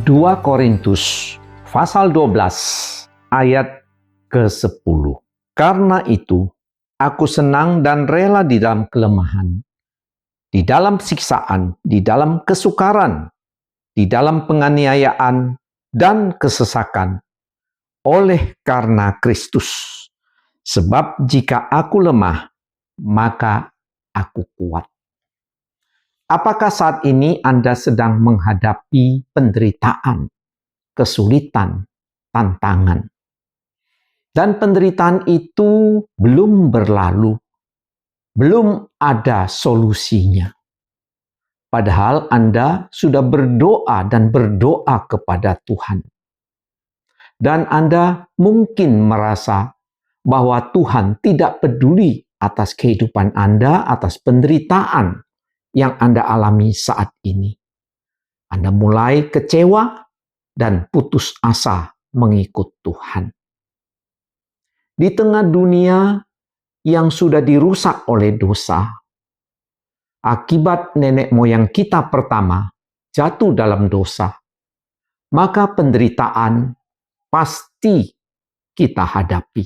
2 Korintus pasal 12 ayat ke-10. Karena itu, aku senang dan rela di dalam kelemahan, di dalam siksaan, di dalam kesukaran, di dalam penganiayaan dan kesesakan, oleh karena Kristus. Sebab jika aku lemah, maka aku kuat. Apakah saat ini Anda sedang menghadapi penderitaan, kesulitan, tantangan? Dan penderitaan itu belum berlalu, belum ada solusinya. Padahal Anda sudah berdoa dan berdoa kepada Tuhan. Dan Anda mungkin merasa bahwa Tuhan tidak peduli atas kehidupan Anda, atas penderitaan yang Anda alami saat ini. Anda mulai kecewa dan putus asa mengikut Tuhan. Di tengah dunia yang sudah dirusak oleh dosa, akibat nenek moyang kita pertama jatuh dalam dosa, maka penderitaan pasti kita hadapi.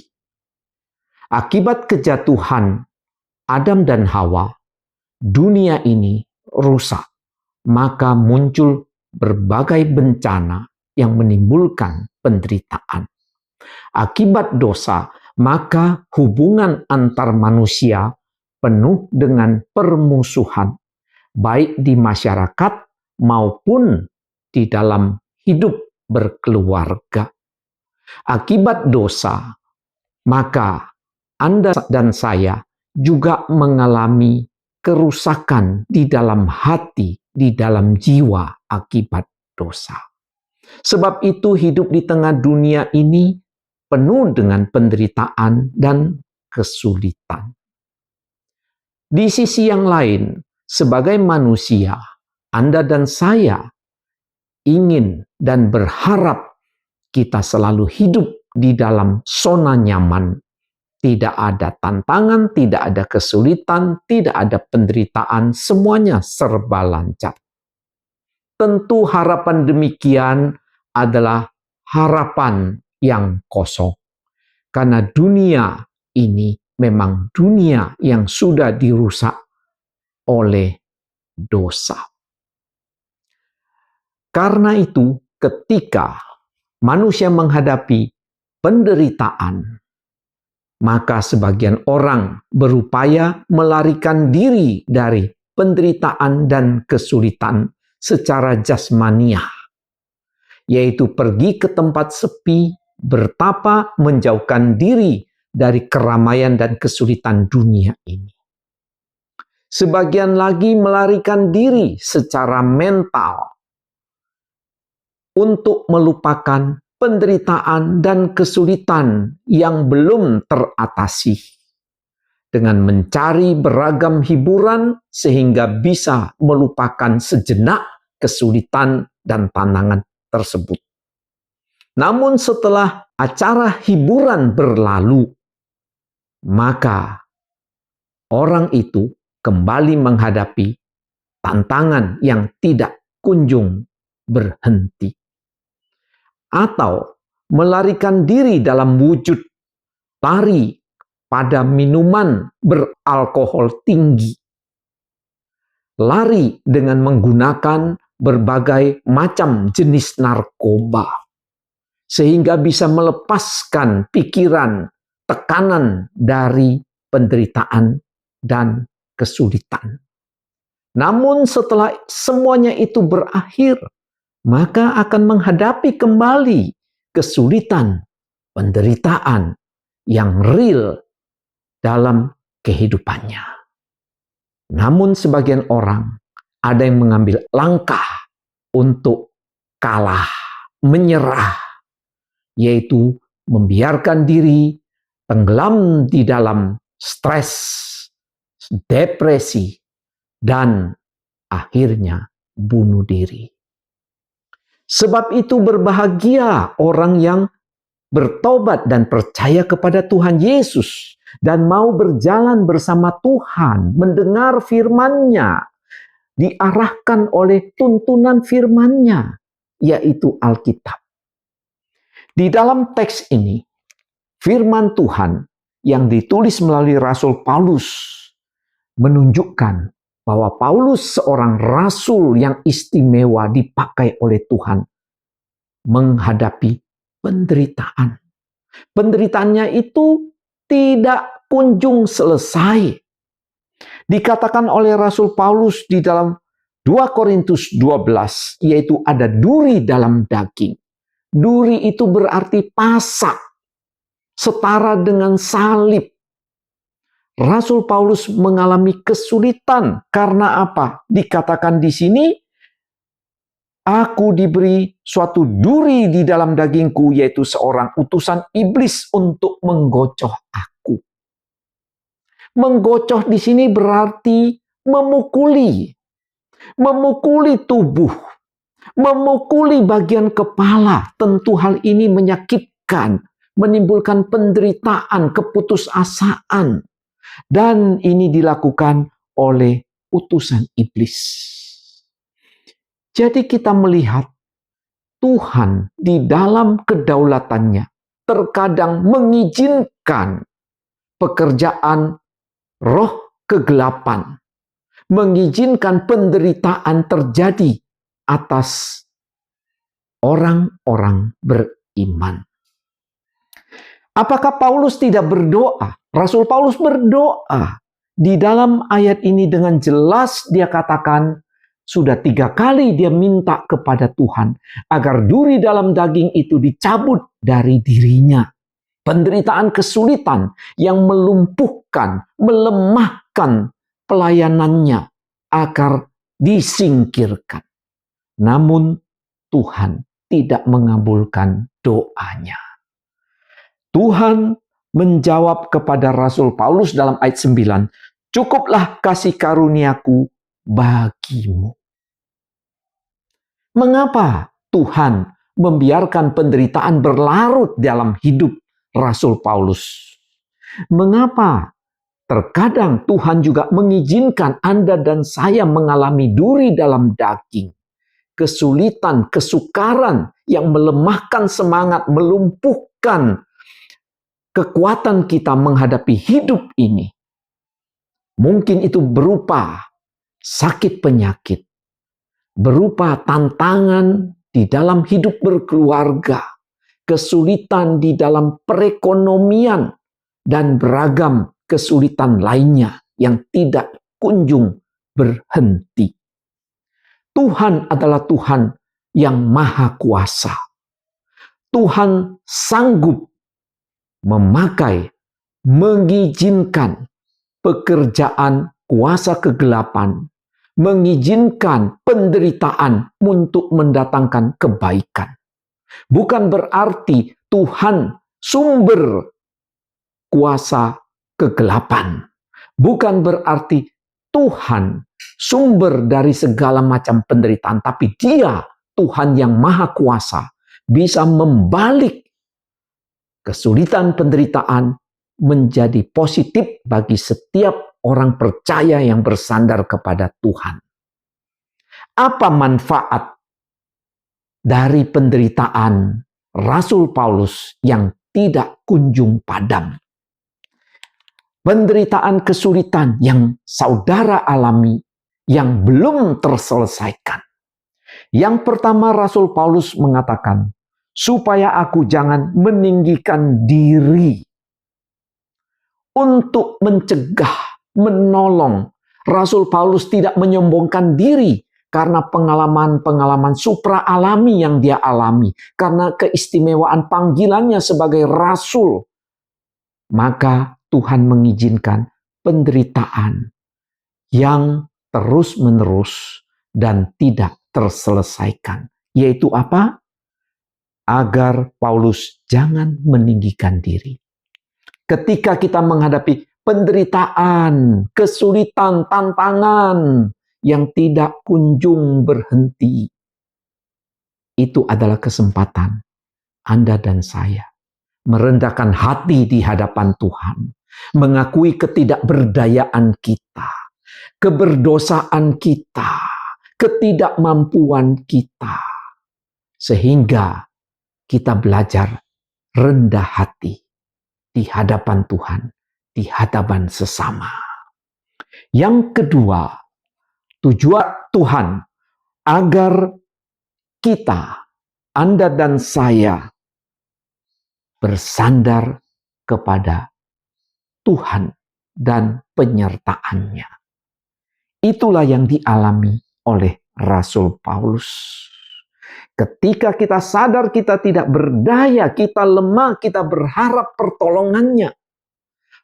Akibat kejatuhan Adam dan Hawa, dunia ini rusak, maka muncul berbagai bencana yang menimbulkan penderitaan. Akibat dosa, maka hubungan antar manusia penuh dengan permusuhan, baik di masyarakat maupun di dalam hidup berkeluarga. Akibat dosa, maka Anda dan saya juga mengalami kerusakan di dalam hati, di dalam jiwa akibat dosa. Sebab itu hidup di tengah dunia ini penuh dengan penderitaan dan kesulitan. Di sisi yang lain, sebagai manusia, Anda dan saya ingin dan berharap kita selalu hidup di dalam zona nyaman. Tidak ada tantangan, tidak ada kesulitan, tidak ada penderitaan, semuanya serba lancar. Tentu harapan demikian adalah harapan yang kosong. Karena dunia ini memang dunia yang sudah dirusak oleh dosa. Karena itu, ketika manusia menghadapi penderitaan, maka sebagian orang berupaya melarikan diri dari penderitaan dan kesulitan secara jasmaniah, yaitu pergi ke tempat sepi, bertapa, menjauhkan diri dari keramaian dan kesulitan dunia ini. Sebagian lagi melarikan diri secara mental untuk melupakan penderitaan dan kesulitan yang belum teratasi, dengan mencari beragam hiburan sehingga bisa melupakan sejenak kesulitan dan tantangan tersebut. Namun setelah acara hiburan berlalu, maka orang itu kembali menghadapi tantangan yang tidak kunjung berhenti. Atau melarikan diri dalam wujud lari pada minuman beralkohol tinggi. Lari dengan menggunakan berbagai macam jenis narkoba, sehingga bisa melepaskan pikiran, tekanan dari penderitaan dan kesulitan. Namun setelah semuanya itu berakhir, maka akan menghadapi kembali kesulitan, penderitaan yang real dalam kehidupannya. Namun sebagian orang ada yang mengambil langkah untuk kalah, menyerah, yaitu membiarkan diri tenggelam di dalam stres, depresi, dan akhirnya bunuh diri. Sebab itu berbahagia orang yang bertobat dan percaya kepada Tuhan Yesus dan mau berjalan bersama Tuhan, mendengar firman-Nya, diarahkan oleh tuntunan firman-Nya, yaitu Alkitab. Di dalam teks ini, firman Tuhan yang ditulis melalui Rasul Paulus menunjukkan bahwa Paulus seorang rasul yang istimewa dipakai oleh Tuhan menghadapi penderitaan. Penderitaannya itu tidak kunjung selesai. Dikatakan oleh Rasul Paulus di dalam 2 Korintus 12, yaitu ada duri dalam daging. Duri itu berarti pasak, setara dengan salib. Rasul Paulus mengalami kesulitan karena apa? Dikatakan di sini, aku diberi suatu duri di dalam dagingku, yaitu seorang utusan iblis untuk menggocoh aku. Menggocoh di sini berarti memukuli. Memukuli tubuh. Memukuli bagian kepala. Tentu hal ini menyakitkan, menimbulkan penderitaan, keputusasaan. Dan ini dilakukan oleh utusan iblis. Jadi kita melihat Tuhan di dalam kedaulatannya terkadang mengizinkan pekerjaan roh kegelapan, mengizinkan penderitaan terjadi atas orang-orang beriman. Apakah Paulus tidak berdoa? Rasul Paulus berdoa. Di dalam ayat ini dengan jelas dia katakan, sudah 3 kali dia minta kepada Tuhan agar duri dalam daging itu dicabut dari dirinya. Penderitaan kesulitan yang melumpuhkan, melemahkan pelayanannya agar disingkirkan. Namun Tuhan tidak mengabulkan doanya. Tuhan menjawab kepada Rasul Paulus dalam ayat 9, cukuplah kasih karuniaku bagimu. Mengapa Tuhan membiarkan penderitaan berlarut dalam hidup Rasul Paulus? Mengapa terkadang Tuhan juga mengizinkan Anda dan saya mengalami duri dalam daging? Kesulitan, kesukaran yang melemahkan semangat, melumpuhkan kekuatan kita menghadapi hidup ini. Mungkin itu berupa sakit penyakit, berupa tantangan di dalam hidup berkeluarga, kesulitan di dalam perekonomian, dan beragam kesulitan lainnya yang tidak kunjung berhenti. Tuhan adalah Tuhan yang maha kuasa. Tuhan sanggup memakai, mengizinkan pekerjaan kuasa kegelapan, mengizinkan penderitaan untuk mendatangkan kebaikan. Bukan berarti Tuhan sumber kuasa kegelapan. Bukan berarti Tuhan sumber dari segala macam penderitaan, tapi Dia, Tuhan yang maha kuasa, bisa membalik kesulitan penderitaan menjadi positif bagi setiap orang percaya yang bersandar kepada Tuhan. Apa manfaat dari penderitaan Rasul Paulus yang tidak kunjung padam? Penderitaan kesulitan yang saudara alami yang belum terselesaikan. Yang pertama, Rasul Paulus mengatakan, supaya aku jangan meninggikan diri. Untuk mencegah, menolong, Rasul Paulus tidak menyombongkan diri karena pengalaman-pengalaman supra-alami yang dia alami, karena keistimewaan panggilannya sebagai rasul. Maka Tuhan mengizinkan penderitaan yang terus-menerus dan tidak terselesaikan. Yaitu apa? Agar Paulus jangan meninggikan diri. Ketika kita menghadapi penderitaan, kesulitan, tantangan yang tidak kunjung berhenti, itu adalah kesempatan Anda dan saya merendahkan hati di hadapan Tuhan, mengakui ketidakberdayaan kita, keberdosaan kita, ketidakmampuan kita. sehingga kita belajar rendah hati di hadapan Tuhan, di hadapan sesama. Yang kedua, tujuan Tuhan agar kita, Anda dan saya, bersandar kepada Tuhan dan penyertaan-Nya. Itulah yang dialami oleh Rasul Paulus. Ketika kita sadar kita tidak berdaya, kita lemah, kita berharap pertolongan-Nya,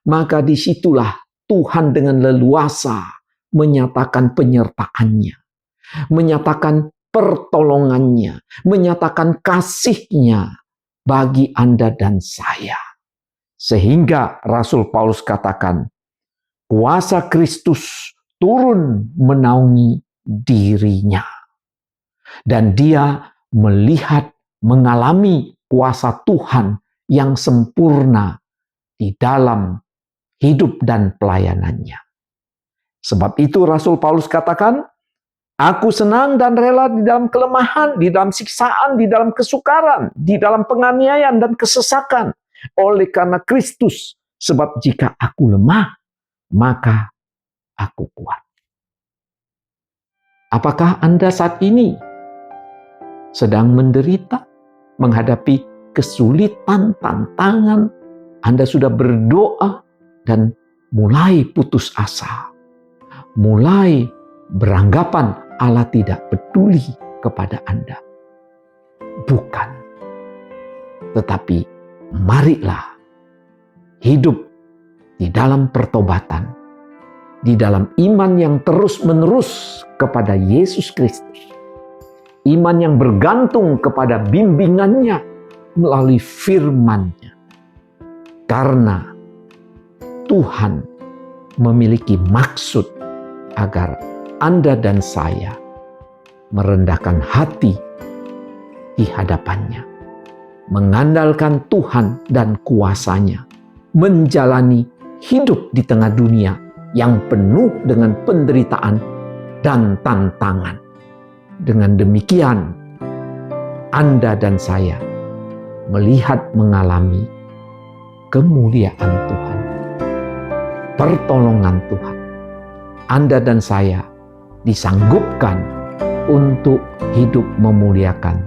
maka disitulah Tuhan dengan leluasa menyatakan penyertaan-Nya, menyatakan pertolongan-Nya, menyatakan kasih-Nya bagi Anda dan saya. Sehingga Rasul Paulus katakan, kuasa Kristus turun menaungi dirinya. Dan dia melihat, mengalami kuasa Tuhan yang sempurna di dalam hidup dan pelayanannya. Sebab itu Rasul Paulus katakan, aku senang dan rela di dalam kelemahan, di dalam siksaan, di dalam kesukaran, di dalam penganiayaan dan kesesakan. Oleh karena Kristus, sebab jika aku lemah, maka aku kuat. Apakah Anda saat ini sedang menderita, menghadapi kesulitan, tantangan? Anda sudah berdoa dan mulai putus asa, mulai beranggapan Allah tidak peduli kepada Anda. Bukan. Tetapi marilah hidup di dalam pertobatan, di dalam iman yang terus-menerus kepada Yesus Kristus. Iman yang bergantung kepada bimbingannya melalui firman-Nya. Karena Tuhan memiliki maksud agar Anda dan saya merendahkan hati di hadapan-Nya, mengandalkan Tuhan dan kuasa-Nya, menjalani hidup di tengah dunia yang penuh dengan penderitaan dan tantangan. Dengan demikian, Anda dan saya melihat, mengalami kemuliaan Tuhan, pertolongan Tuhan. Anda dan saya disanggupkan untuk hidup memuliakan